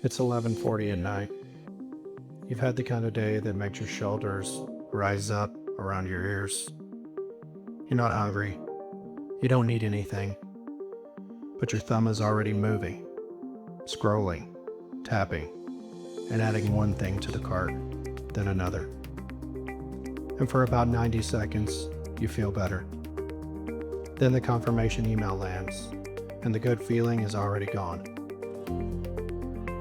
It's 11:40 at night. You've had the kind of day that makes your shoulders rise up around your ears. You're not hungry. You don't need anything. But your thumb is already moving, scrolling, tapping, and adding one thing to the cart, then another. And for about 90 seconds, you feel better. Then the confirmation email lands, and the good feeling is already gone.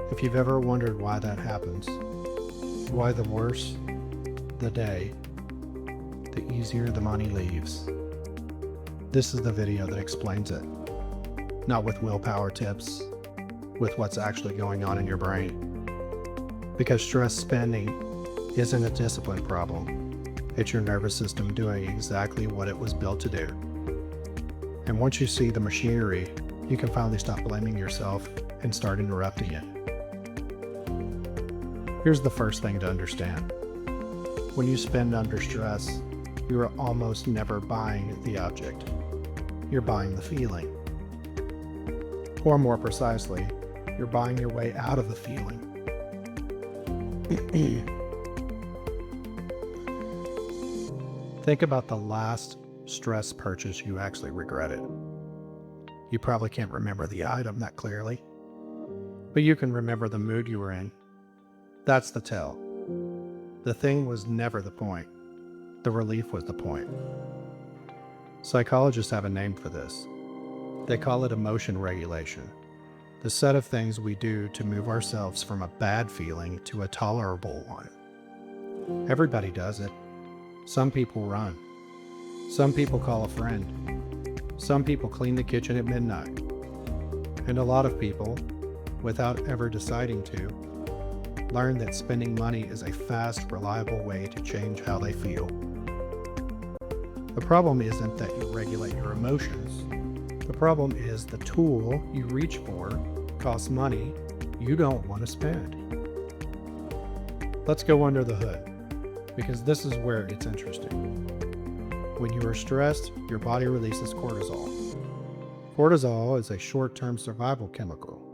If you've ever wondered why that happens, why the worse the day, the easier the money leaves, this is the video that explains it. Not with willpower tips, with what's actually going on in your brain. Because stress spending isn't a discipline problem. It's your nervous system doing exactly what it was built to do. And once you see the machinery, you can finally stop blaming yourself and start interrupting it. Here's the first thing to understand. When you spend under stress, you are almost never buying the object. You're buying the feeling. Or more precisely, you're buying your way out of the feeling. Think about the last stress purchase you actually regretted. You probably can't remember the item that clearly, but you can remember the mood you were in. That's the tell. The thing was never the point. The relief was the point. Psychologists have a name for this. They call it emotion regulation. The set of things we do to move ourselves from a bad feeling to a tolerable one. Everybody does it. Some people run. Some people call a friend. Some people clean the kitchen at midnight. And a lot of people, without ever deciding to, learn that spending money is a fast, reliable way to change how they feel. The problem isn't that you regulate your emotions. The problem is the tool you reach for costs money you don't want to spend. Let's go under the hood, because this is where it's interesting. When you are stressed, your body releases cortisol. Cortisol is a short-term survival chemical.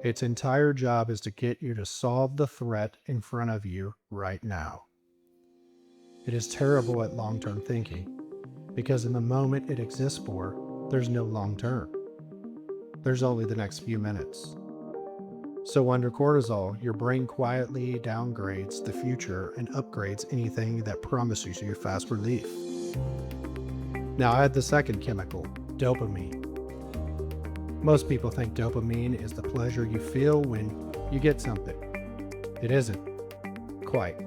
Its entire job is to get you to solve the threat in front of you right now. It is terrible at long-term thinking, because in the moment it exists for, there's no long-term. There's only the next few minutes. So under cortisol, your brain quietly downgrades the future and upgrades anything that promises you fast relief. Now add the second chemical, dopamine. Most people think dopamine is the pleasure you feel when you get something. It isn't. Quite.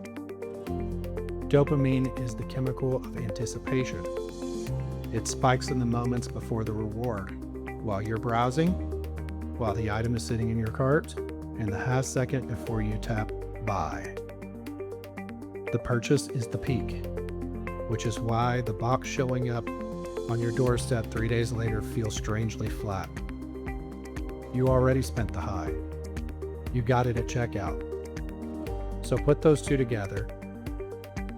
Dopamine is the chemical of anticipation. It spikes in the moments before the reward, while you're browsing, while the item is sitting in your cart, and the half second before you tap buy. The purchase is the peak, which is why the box showing up on your doorstep 3 days later feels strangely flat. You already spent the high. You got it at checkout. So put those two together.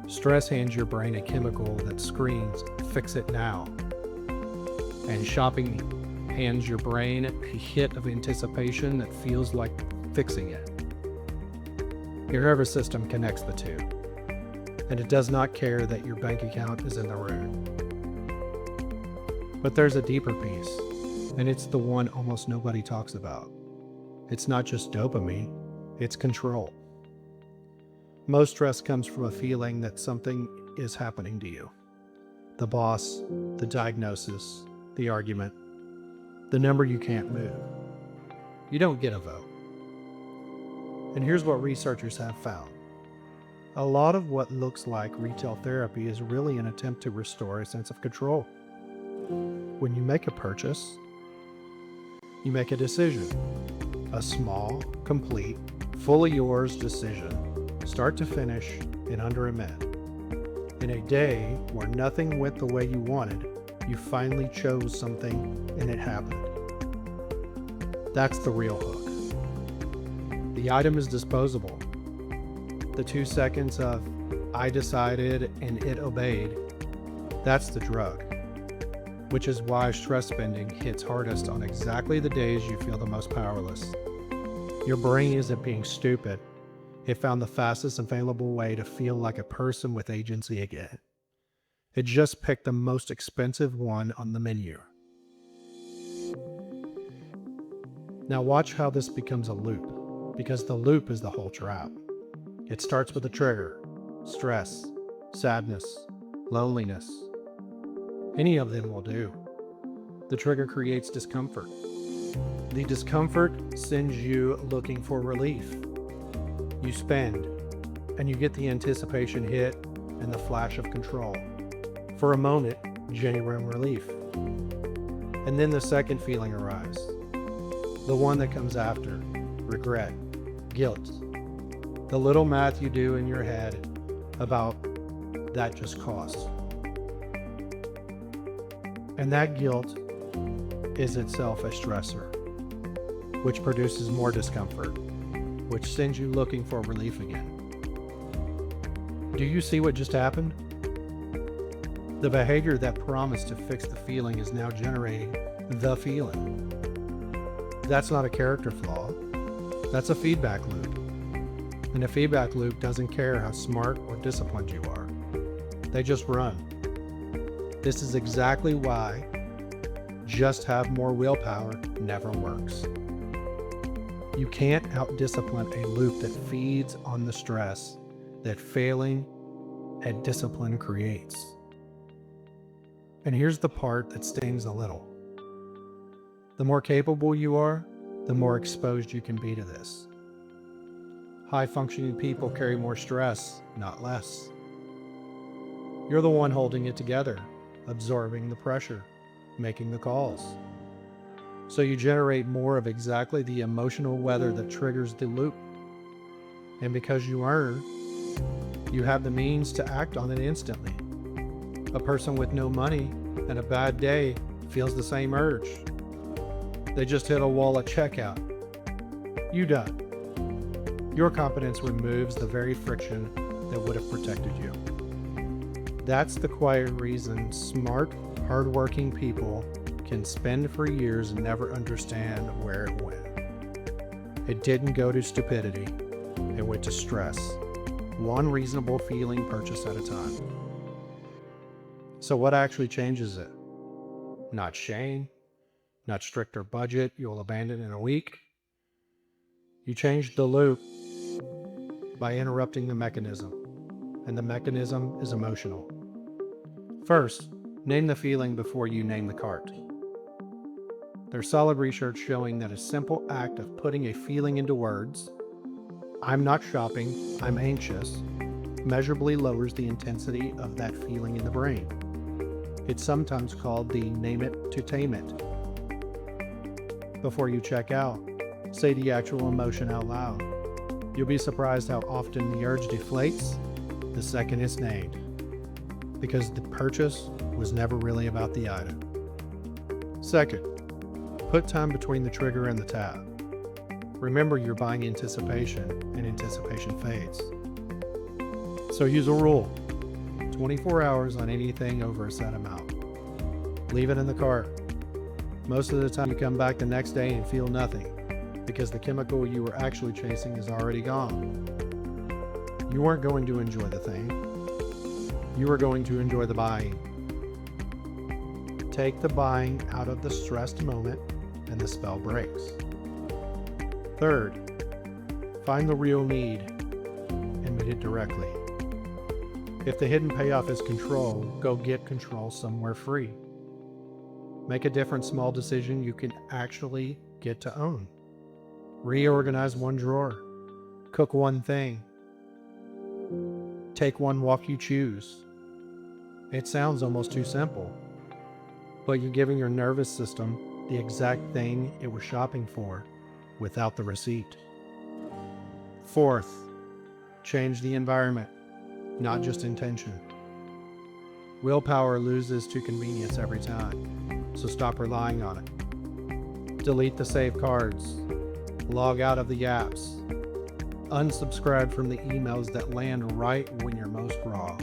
Stress hands your brain a chemical that screams, fix it now. And shopping hands your brain a hit of anticipation that feels like fixing it. Your nervous system connects the two, and it does not care that your bank account is in the room. But there's a deeper piece, and it's the one almost nobody talks about. It's not just dopamine, it's control. Most stress comes from a feeling that something is happening to you. The boss, the diagnosis, the argument, the number you can't move. You don't get a vote. And here's what researchers have found. A lot of what looks like retail therapy is really an attempt to restore a sense of control. When you make a purchase, you make a decision. A small, complete, fully yours decision, start to finish, in under a minute. In a day where nothing went the way you wanted, you finally chose something and it happened. That's the real hook. The item is disposable. The 2 seconds of I decided and it obeyed, that's the drug. Which is why stress spending hits hardest on exactly the days you feel the most powerless. Your brain isn't being stupid. It found the fastest available way to feel like a person with agency again. It just picked the most expensive one on the menu. Now watch how this becomes a loop, because the loop is the whole trap. It starts with a trigger: stress, sadness, loneliness. Any of them will do. The trigger creates discomfort. The discomfort sends you looking for relief. You spend, and you get the anticipation hit and the flash of control. For a moment, genuine relief. And then the second feeling arrives. The one that comes after: regret, guilt. The little math you do in your head about that just costs. And that guilt is itself a stressor, which produces more discomfort, which sends you looking for relief again. Do you see what just happened? The behavior that promised to fix the feeling is now generating the feeling. That's not a character flaw. That's a feedback loop. And a feedback loop doesn't care how smart or disciplined you are. They just run. This is exactly why just have more willpower never works. You can't out-discipline a loop that feeds on the stress that failing at discipline creates. And here's the part that stings a little. The more capable you are, the more exposed you can be to this. High-functioning people carry more stress, not less. You're the one holding it together, absorbing the pressure, making the calls. So you generate more of exactly the emotional weather that triggers the loop. And because you earn, you have the means to act on it instantly. A person with no money and a bad day feels the same urge. They just hit a wall at checkout. You done. Your competence removes the very friction that would have protected you. That's the quiet reason smart, hardworking people can spend for years and never understand where it went. It didn't go to stupidity. It went to stress. One reasonable feeling purchase at a time. So what actually changes it? Not shame, not stricter budget you'll abandon in a week. You change the loop by interrupting the mechanism, and the mechanism is emotional. First, name the feeling before you name the cart. There's solid research showing that a simple act of putting a feeling into words, "I'm not shopping, I'm anxious," measurably lowers the intensity of that feeling in the brain. It's sometimes called the name it to tame it. Before you check out, say the actual emotion out loud. You'll be surprised how often the urge deflates the second it's named, because the purchase was never really about the item. Second, put time between the trigger and the tab. Remember, you're buying anticipation, and anticipation fades. So use a rule: 24 hours on anything over a set amount. Leave it in the cart. Most of the time you come back the next day and feel nothing, because the chemical you were actually chasing is already gone. You weren't going to enjoy the thing. You were going to enjoy the buying. Take the buying out of the stressed moment and the spell breaks. Third, find the real need and meet it directly. If the hidden payoff is control, go get control somewhere free. Make a different small decision you can actually get to own. Reorganize one drawer. Cook one thing. Take one walk you choose. It sounds almost too simple, but you're giving your nervous system the exact thing it was shopping for without the receipt. Fourth, change the environment, not just intention. Willpower loses to convenience every time, so stop relying on it. Delete the saved cards. Log out of the apps. Unsubscribe from the emails that land right when you're most raw.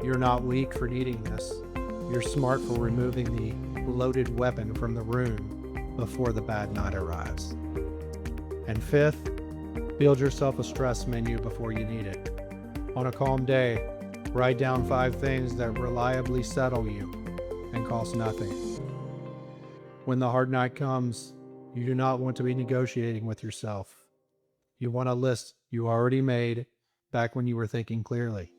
You're not weak for needing this. You're smart for removing the loaded weapon from the room before the bad night arrives. And fifth, build yourself a stress menu before you need it. On a calm day, write down 5 things that reliably settle you and cost nothing. When the hard night comes, you do not want to be negotiating with yourself. You want a list you already made back when you were thinking clearly.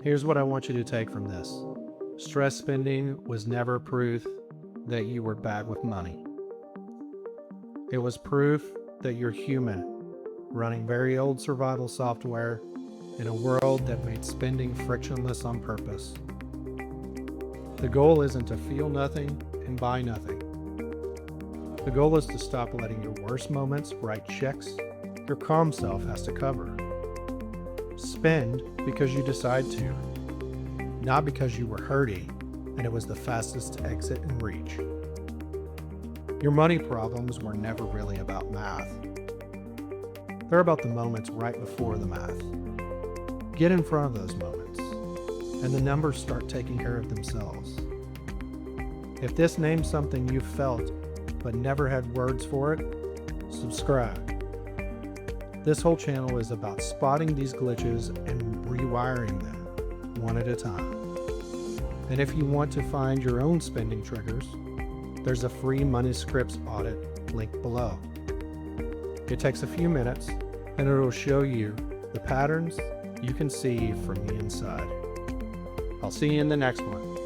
Here's what I want you to take from this. Stress spending was never proof that you were bad with money. It was proof that you're human, running very old survival software in a world that made spending frictionless on purpose. The goal isn't to feel nothing and buy nothing. The goal is to stop letting your worst moments write checks your calm self has to cover. Spend because you decide to, not because you were hurting and it was the fastest exit and reach. Your money problems were never really about math. They're about the moments right before the math. Get in front of those moments, and the numbers start taking care of themselves. If this names something you've felt but never had words for it, subscribe. This whole channel is about spotting these glitches and rewiring them one at a time. And if you want to find your own spending triggers, there's a free money scripts audit link below. It takes a few minutes and it'll show you the patterns you can see from the inside. I'll see you in the next one.